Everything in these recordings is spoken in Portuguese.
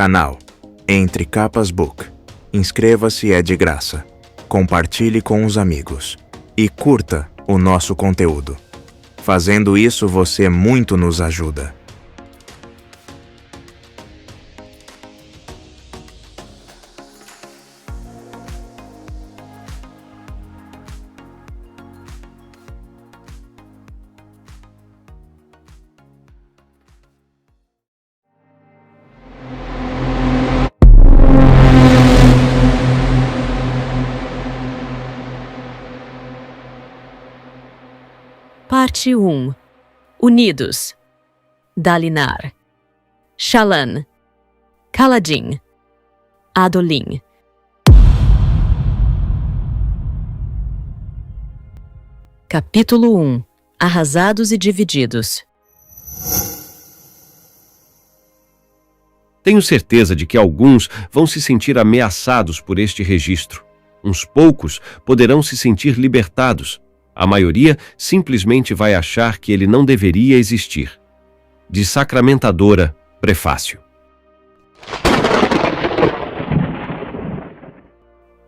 Canal Entre Capas Book. Inscreva-se, é de graça. Compartilhe com os amigos. E curta o nosso conteúdo. Fazendo isso, você muito nos ajuda. Parte 1. Unidos. Dalinar, Shallan, Kaladin, Adolin. Capítulo 1. Arrasados e divididos. Tenho certeza de que alguns vão se sentir ameaçados por este registro. Uns poucos poderão se sentir libertados. A maioria simplesmente vai achar que ele não deveria existir. De Sacramentadora, Prefácio.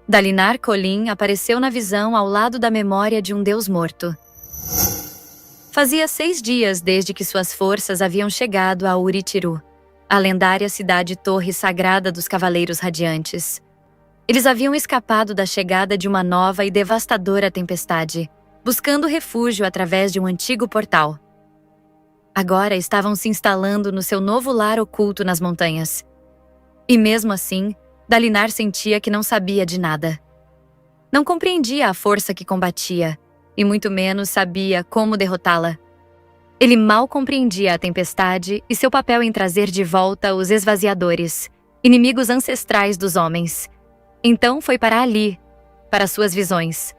Dalinar Kholin apareceu na visão ao lado da memória de um deus morto. Fazia 6 dias desde que suas forças haviam chegado a Urithiru, a lendária cidade-torre sagrada dos Cavaleiros Radiantes. Eles haviam escapado da chegada de uma nova e devastadora tempestade, buscando refúgio através de um antigo portal. Agora estavam se instalando no seu novo lar oculto nas montanhas. E mesmo assim, Dalinar sentia que não sabia de nada. Não compreendia a força que combatia, e muito menos sabia como derrotá-la. Ele mal compreendia a tempestade e seu papel em trazer de volta os esvaziadores, inimigos ancestrais dos homens. Então foi para ali, para suas visões,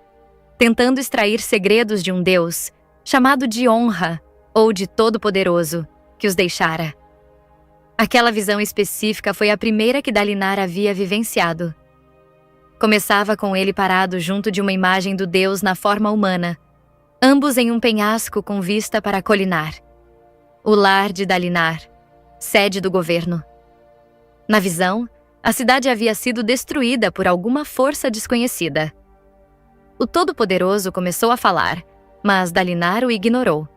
tentando extrair segredos de um Deus, chamado de Honra ou de Todo-Poderoso, que os deixara. Aquela visão específica foi a primeira que Dalinar havia vivenciado. Começava com ele parado junto de uma imagem do Deus na forma humana, ambos em um penhasco com vista para Kholinar, o lar de Dalinar, sede do governo. Na visão, a cidade havia sido destruída por alguma força desconhecida. O Todo-Poderoso começou a falar, mas Dalinar o ignorou.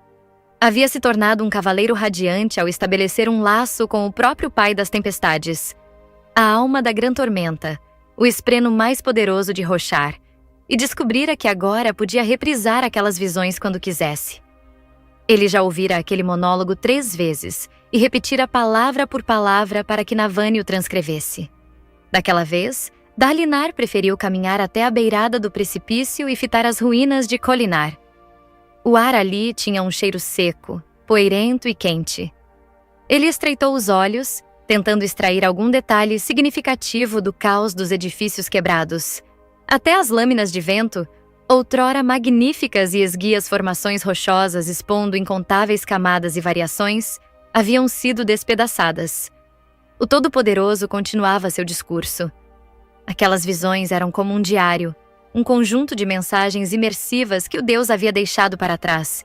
Havia se tornado um cavaleiro radiante ao estabelecer um laço com o próprio Pai das Tempestades, a alma da Grã Tormenta, o espreno mais poderoso de Roshar, e descobrira que agora podia reprisar aquelas visões quando quisesse. Ele já ouvira aquele monólogo 3 vezes e repetira palavra por palavra para que Navani o transcrevesse. Daquela vez, Dalinar preferiu caminhar até a beirada do precipício e fitar as ruínas de Kholinar. O ar ali tinha um cheiro seco, poeirento e quente. Ele estreitou os olhos, tentando extrair algum detalhe significativo do caos dos edifícios quebrados. Até as lâminas de vento, outrora magníficas e esguias formações rochosas expondo incontáveis camadas e variações, haviam sido despedaçadas. O Todo-Poderoso continuava seu discurso. Aquelas visões eram como um diário, um conjunto de mensagens imersivas que o Deus havia deixado para trás.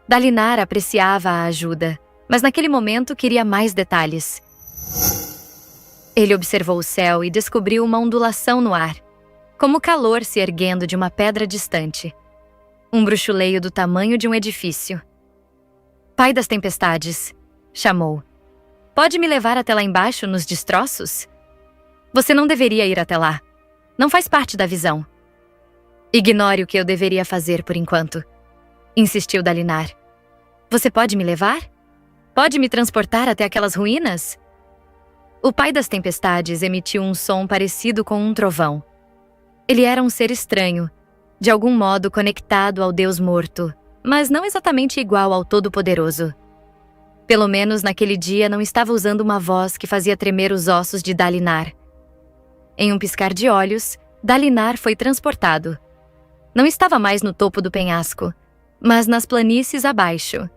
Dalinar apreciava a ajuda, mas naquele momento queria mais detalhes. Ele observou o céu e descobriu uma ondulação no ar, como calor se erguendo de uma pedra distante. Um bruxuleio do tamanho de um edifício. Pai das Tempestades, chamou. Pode me levar até lá embaixo, nos destroços? Você não deveria ir até lá. Não faz parte da visão. Ignore o que eu deveria fazer por enquanto, insistiu Dalinar. Você pode me levar? Pode me transportar até aquelas ruínas? O Pai das Tempestades emitiu um som parecido com um trovão. Ele era um ser estranho, de algum modo conectado ao Deus morto, mas não exatamente igual ao Todo-Poderoso. Pelo menos naquele dia não estava usando uma voz que fazia tremer os ossos de Dalinar. Em um piscar de olhos, Dalinar foi transportado. Não estava mais no topo do penhasco, mas nas planícies abaixo,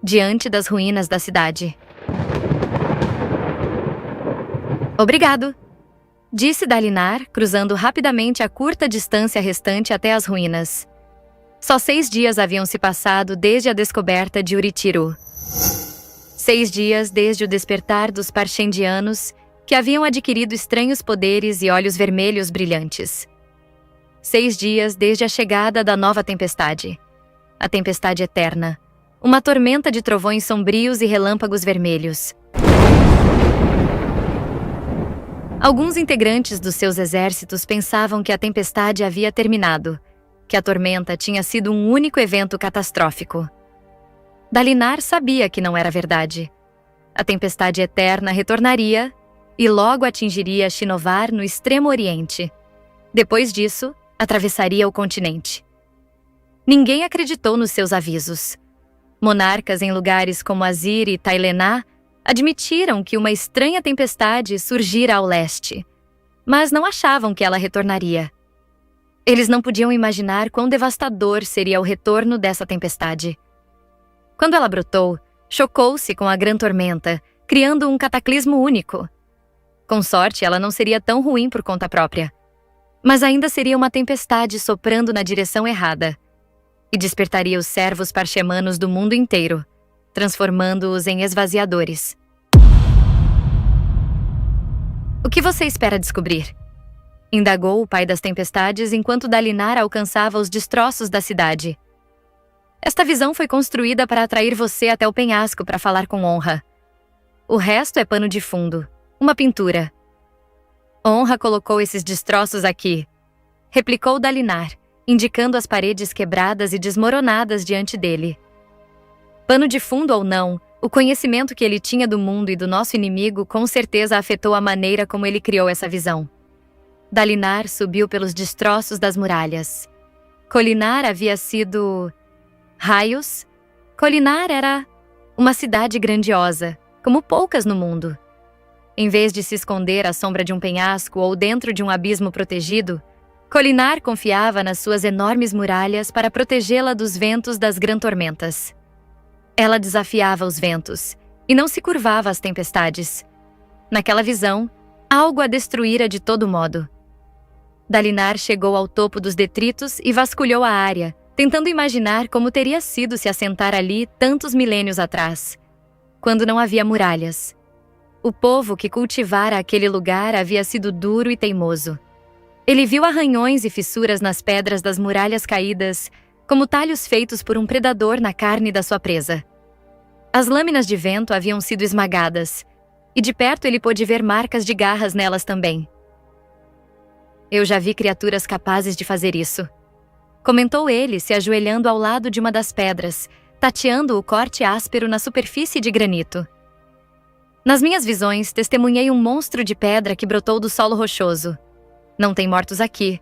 diante das ruínas da cidade. Obrigado, disse Dalinar, cruzando rapidamente a curta distância restante até as ruínas. Só 6 dias haviam se passado desde a descoberta de Urithiru. 6 dias desde o despertar dos Parshendianos que haviam adquirido estranhos poderes e olhos vermelhos brilhantes. 6 dias desde a chegada da nova tempestade. A tempestade eterna. Uma tormenta de trovões sombrios e relâmpagos vermelhos. Alguns integrantes dos seus exércitos pensavam que a tempestade havia terminado, que a tormenta tinha sido um único evento catastrófico. Dalinar sabia que não era verdade. A tempestade eterna retornaria e logo atingiria Shinovar no extremo oriente. Depois disso, atravessaria o continente. Ninguém acreditou nos seus avisos. Monarcas em lugares como Azir e Tailená admitiram que uma estranha tempestade surgira ao leste, mas não achavam que ela retornaria. Eles não podiam imaginar quão devastador seria o retorno dessa tempestade. Quando ela brotou, chocou-se com a grande tormenta, criando um cataclismo único. Com sorte, ela não seria tão ruim por conta própria, mas ainda seria uma tempestade soprando na direção errada, e despertaria os servos parchemanos do mundo inteiro, transformando-os em esvaziadores. O que você espera descobrir? Indagou o pai das tempestades enquanto Dalinar alcançava os destroços da cidade. Esta visão foi construída para atrair você até o penhasco para falar com Honra. O resto é pano de fundo, uma pintura. Honra colocou esses destroços aqui, replicou Dalinar, indicando as paredes quebradas e desmoronadas diante dele. Pano de fundo ou não, o conhecimento que ele tinha do mundo e do nosso inimigo com certeza afetou a maneira como ele criou essa visão. Dalinar subiu pelos destroços das muralhas. Kholinar havia sido... raios? Kholinar era uma cidade grandiosa, como poucas no mundo. Em vez de se esconder à sombra de um penhasco ou dentro de um abismo protegido, Kholinar confiava nas suas enormes muralhas para protegê-la dos ventos das grandes tormentas. Ela desafiava os ventos e não se curvava às tempestades. Naquela visão, algo a destruíra de todo modo. Dalinar chegou ao topo dos detritos e vasculhou a área, tentando imaginar como teria sido se assentar ali tantos milênios atrás, quando não havia muralhas. O povo que cultivara aquele lugar havia sido duro e teimoso. Ele viu arranhões e fissuras nas pedras das muralhas caídas, como talhos feitos por um predador na carne da sua presa. As lâminas de vento haviam sido esmagadas, e de perto ele pôde ver marcas de garras nelas também. Eu já vi criaturas capazes de fazer isso, comentou ele, se ajoelhando ao lado de uma das pedras, tateando o corte áspero na superfície de granito. Nas minhas visões, testemunhei um monstro de pedra que brotou do solo rochoso. Não tem mortos aqui,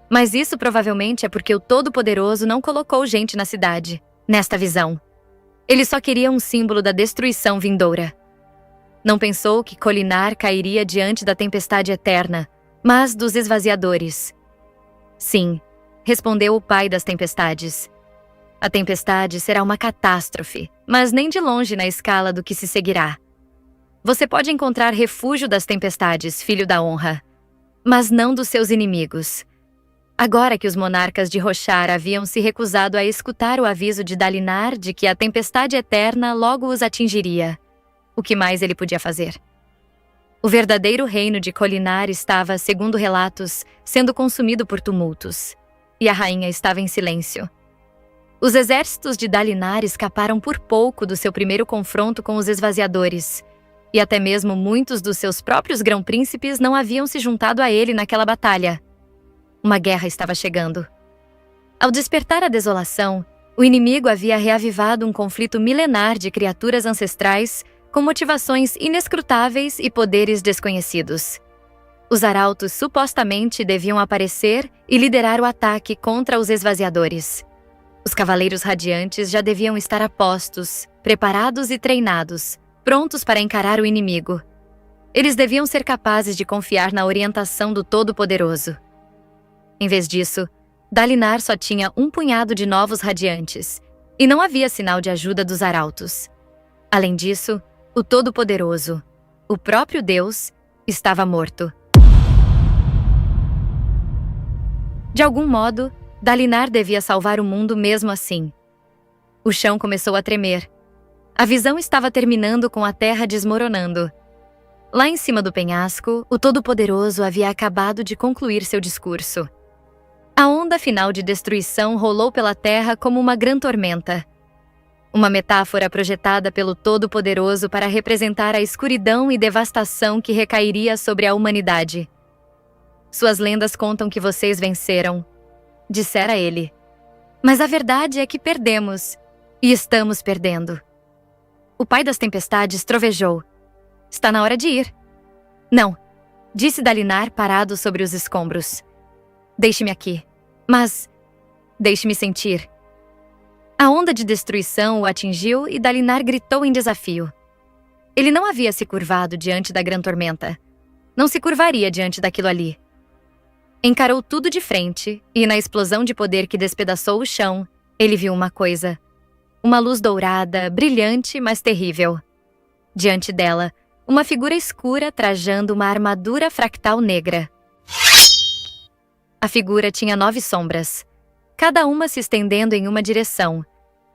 mas isso provavelmente é porque o Todo-Poderoso não colocou gente na cidade, nesta visão. Ele só queria um símbolo da destruição vindoura. Não pensou que Kholinar cairia diante da tempestade eterna, mas dos esvaziadores. Sim, respondeu o pai das tempestades. A tempestade será uma catástrofe, mas nem de longe na escala do que se seguirá. Você pode encontrar refúgio das tempestades, filho da honra, mas não dos seus inimigos. Agora que os monarcas de Roshar haviam se recusado a escutar o aviso de Dalinar de que a tempestade eterna logo os atingiria, o que mais ele podia fazer? O verdadeiro reino de Kholinar estava, segundo relatos, sendo consumido por tumultos, e a rainha estava em silêncio. Os exércitos de Dalinar escaparam por pouco do seu primeiro confronto com os esvaziadores, e até mesmo muitos dos seus próprios grão-príncipes não haviam se juntado a ele naquela batalha. Uma guerra estava chegando. Ao despertar a desolação, o inimigo havia reavivado um conflito milenar de criaturas ancestrais com motivações inescrutáveis e poderes desconhecidos. Os arautos supostamente deviam aparecer e liderar o ataque contra os esvaziadores. Os cavaleiros radiantes já deviam estar a postos, preparados e treinados, prontos para encarar o inimigo. Eles deviam ser capazes de confiar na orientação do Todo-Poderoso. Em vez disso, Dalinar só tinha um punhado de novos radiantes, e não havia sinal de ajuda dos arautos. Além disso, o Todo-Poderoso, o próprio Deus, estava morto. De algum modo, Dalinar devia salvar o mundo mesmo assim. O chão começou a tremer. A visão estava terminando com a terra desmoronando. Lá em cima do penhasco, o Todo-Poderoso havia acabado de concluir seu discurso. A onda final de destruição rolou pela terra como uma grande tormenta. Uma metáfora projetada pelo Todo-Poderoso para representar a escuridão e devastação que recairia sobre a humanidade. Suas lendas contam que vocês venceram, dissera ele. Mas a verdade é que perdemos, e estamos perdendo. O pai das tempestades trovejou. Está na hora de ir. Não, disse Dalinar parado sobre os escombros. Deixe-me aqui, mas deixe-me sentir. A onda de destruição o atingiu e Dalinar gritou em desafio. Ele não havia se curvado diante da grande tormenta. Não se curvaria diante daquilo ali. Encarou tudo de frente e, na explosão de poder que despedaçou o chão, ele viu uma coisa. Uma luz dourada, brilhante, mas terrível. Diante dela, uma figura escura trajando uma armadura fractal negra. A figura tinha 9 sombras, cada uma se estendendo em uma direção,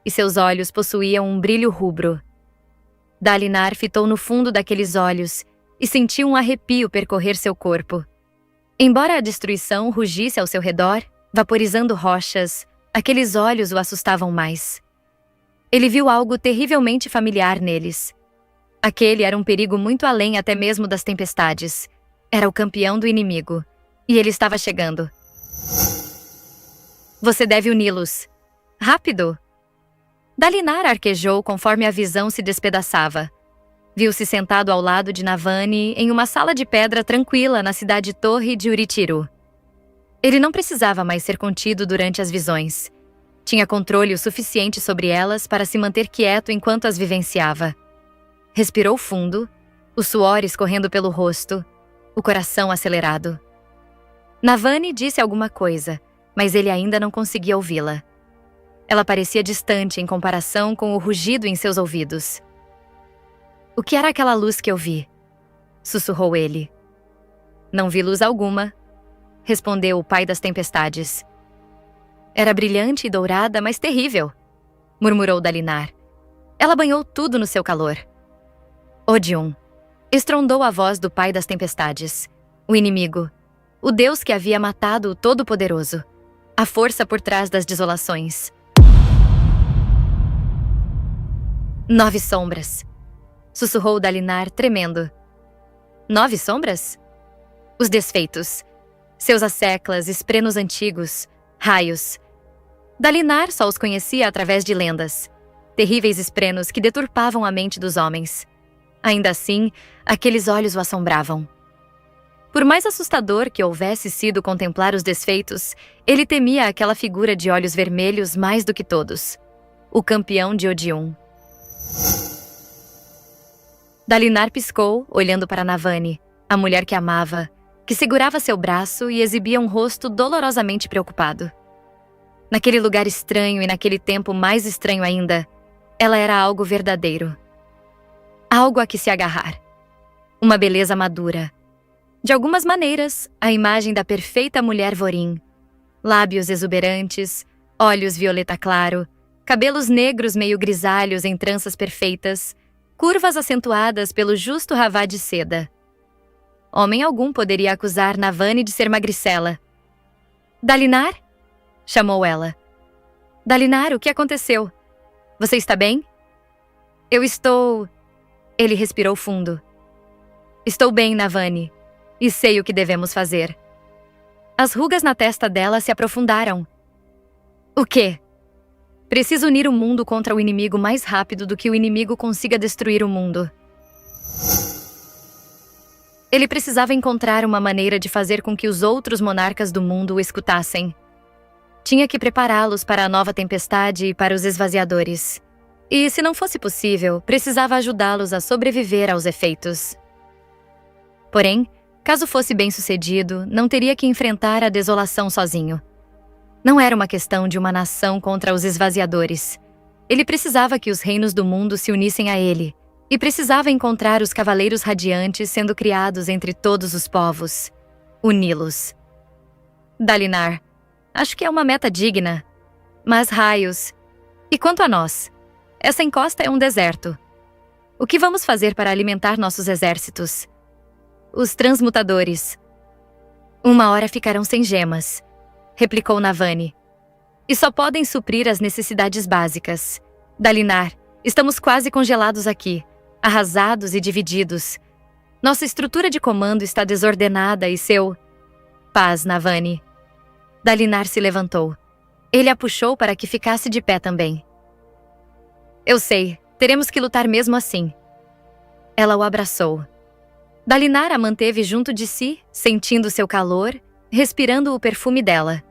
e seus olhos possuíam um brilho rubro. Dalinar fitou no fundo daqueles olhos e sentiu um arrepio percorrer seu corpo. Embora a destruição rugisse ao seu redor, vaporizando rochas, aqueles olhos o assustavam mais. Ele viu algo terrivelmente familiar neles. Aquele era um perigo muito além até mesmo das tempestades. Era o campeão do inimigo, e ele estava chegando. Você deve uni-los. Rápido! Dalinar arquejou conforme a visão se despedaçava. Viu-se sentado ao lado de Navani em uma sala de pedra tranquila na cidade-torre de Uritiru. Ele não precisava mais ser contido durante as visões. Tinha controle o suficiente sobre elas para se manter quieto enquanto as vivenciava. Respirou fundo, o suor escorrendo pelo rosto, o coração acelerado. Navani disse alguma coisa, mas ele ainda não conseguia ouvi-la. Ela parecia distante em comparação com o rugido em seus ouvidos. O que era aquela luz que eu vi? Sussurrou ele. Não vi luz alguma, respondeu o pai das tempestades. Era brilhante e dourada, mas terrível, murmurou Dalinar. Ela banhou tudo no seu calor. Odium, estrondou a voz do pai das tempestades. O inimigo, o deus que havia matado o Todo-Poderoso, a força por trás das desolações. 9 sombras, sussurrou Dalinar, tremendo. 9 sombras? Os desfeitos, seus asseclas, esprenos antigos, raios. Dalinar só os conhecia através de lendas, terríveis esprenos que deturpavam a mente dos homens. Ainda assim, aqueles olhos o assombravam. Por mais assustador que houvesse sido contemplar os desfeitos, ele temia aquela figura de olhos vermelhos mais do que todos. O campeão de Odium. Dalinar piscou, olhando para Navani, a mulher que amava, que segurava seu braço e exibia um rosto dolorosamente preocupado. Naquele lugar estranho e naquele tempo mais estranho ainda, ela era algo verdadeiro. Algo a que se agarrar. Uma beleza madura. De algumas maneiras, a imagem da perfeita mulher Vorin. Lábios exuberantes, olhos violeta claro, cabelos negros meio grisalhos em tranças perfeitas, curvas acentuadas pelo justo ravá de seda. Homem algum poderia acusar Navani de ser magricela. Dalinar? Chamou ela. Dalinar, o que aconteceu? Você está bem? Eu estou... Ele respirou fundo. Estou bem, Navani, e sei o que devemos fazer. As rugas na testa dela se aprofundaram. O quê? Preciso unir o mundo contra o inimigo mais rápido do que o inimigo consiga destruir o mundo. Ele precisava encontrar uma maneira de fazer com que os outros monarcas do mundo o escutassem. Tinha que prepará-los para a nova tempestade e para os esvaziadores. E, se não fosse possível, precisava ajudá-los a sobreviver aos efeitos. Porém, caso fosse bem-sucedido, não teria que enfrentar a desolação sozinho. Não era uma questão de uma nação contra os esvaziadores. Ele precisava que os reinos do mundo se unissem a ele, e precisava encontrar os cavaleiros radiantes sendo criados entre todos os povos. Uni-los. Dalinar, acho que é uma meta digna. Mas raios. E quanto a nós? Essa encosta é um deserto. O que vamos fazer para alimentar nossos exércitos? os transmutadores. Uma hora ficarão sem gemas, replicou Navani. E só podem suprir as necessidades básicas. Dalinar, estamos quase congelados aqui, arrasados e divididos. Nossa estrutura de comando está desordenada e seu... Paz, Navani. Dalinar se levantou. Ele a puxou para que ficasse de pé também. Eu sei, teremos que lutar mesmo assim. Ela o abraçou. Dalinar a manteve junto de si, sentindo seu calor, respirando o perfume dela.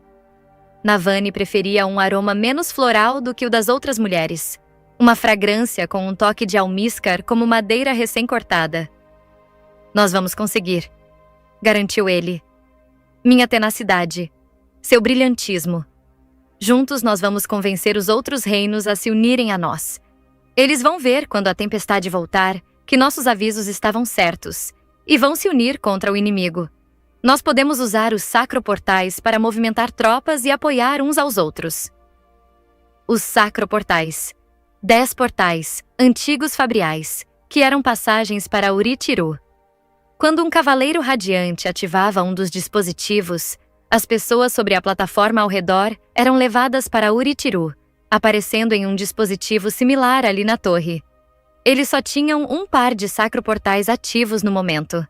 Navani preferia um aroma menos floral do que o das outras mulheres. Uma fragrância com um toque de almíscar como madeira recém-cortada. Nós vamos conseguir, garantiu ele. Minha tenacidade, seu brilhantismo. Juntos nós vamos convencer os outros reinos a se unirem a nós. Eles vão ver, quando a tempestade voltar, que nossos avisos estavam certos, e vão se unir contra o inimigo. Nós podemos usar os sacroportais para movimentar tropas e apoiar uns aos outros. Os sacroportais. 10 portais, antigos fabriais, que eram passagens para Uritiru. Quando um cavaleiro radiante ativava um dos dispositivos, as pessoas sobre a plataforma ao redor eram levadas para Uritiru, aparecendo em um dispositivo similar ali na torre. Eles só tinham um par de sacroportais ativos no momento,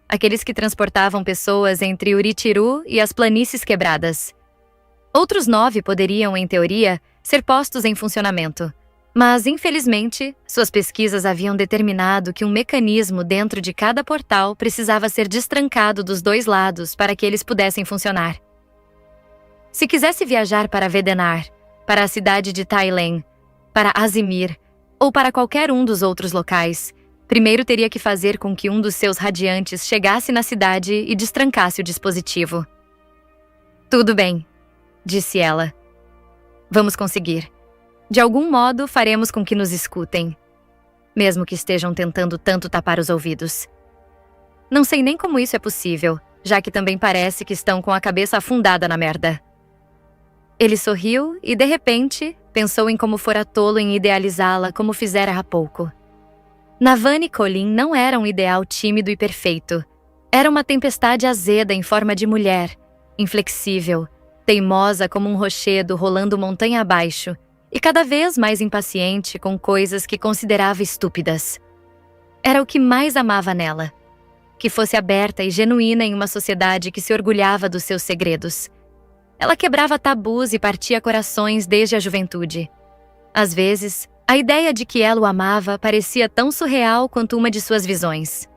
aqueles que transportavam pessoas entre Uritiru e as planícies quebradas. Outros 9 poderiam, em teoria, ser postos em funcionamento, mas, infelizmente, suas pesquisas haviam determinado que um mecanismo dentro de cada portal precisava ser destrancado dos 2 lados para que eles pudessem funcionar. Se quisesse viajar para Vedenar, para a cidade de Tailen, para Azimir ou para qualquer um dos outros locais, primeiro teria que fazer com que um dos seus radiantes chegasse na cidade e destrancasse o dispositivo. Tudo bem, disse ela. Vamos conseguir. De algum modo, faremos com que nos escutem, mesmo que estejam tentando tanto tapar os ouvidos. Não sei nem como isso é possível, já que também parece que estão com a cabeça afundada na merda. Ele sorriu e, de repente, pensou em como fora tolo em idealizá-la como fizera há pouco. Navani Kholin não era um ideal tímido e perfeito. Era uma tempestade azeda em forma de mulher, inflexível, teimosa como um rochedo rolando montanha abaixo, e cada vez mais impaciente com coisas que considerava estúpidas. Era o que mais amava nela, que fosse aberta e genuína em uma sociedade que se orgulhava dos seus segredos. Ela quebrava tabus e partia corações desde a juventude. Às vezes, a ideia de que ela o amava parecia tão surreal quanto uma de suas visões.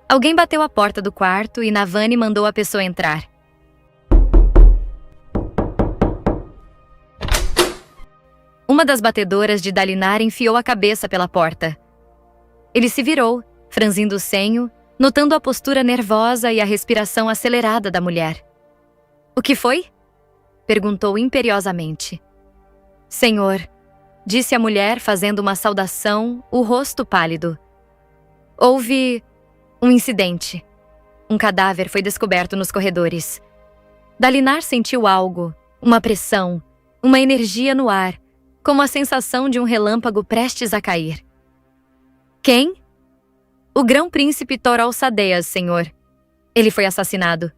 Alguém bateu à porta do quarto e Navani mandou a pessoa entrar. Uma das batedoras de Dalinar enfiou a cabeça pela porta. Ele se virou, franzindo o senho, notando a postura nervosa e a respiração acelerada da mulher. O que foi? Perguntou imperiosamente. Senhor, disse a mulher fazendo uma saudação, o rosto pálido. Houve um incidente. Um cadáver foi descoberto nos corredores. Dalinar sentiu algo, uma pressão, uma energia no ar, como a sensação de um relâmpago prestes a cair. Quem? O grão-príncipe Torol Sadeas, senhor. Ele foi assassinado.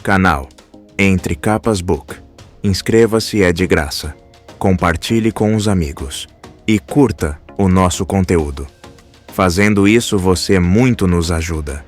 Canal Entre Capas Book. Inscreva-se, é de graça. Compartilhe com os amigos. E curta o nosso conteúdo. Fazendo isso, você muito nos ajuda.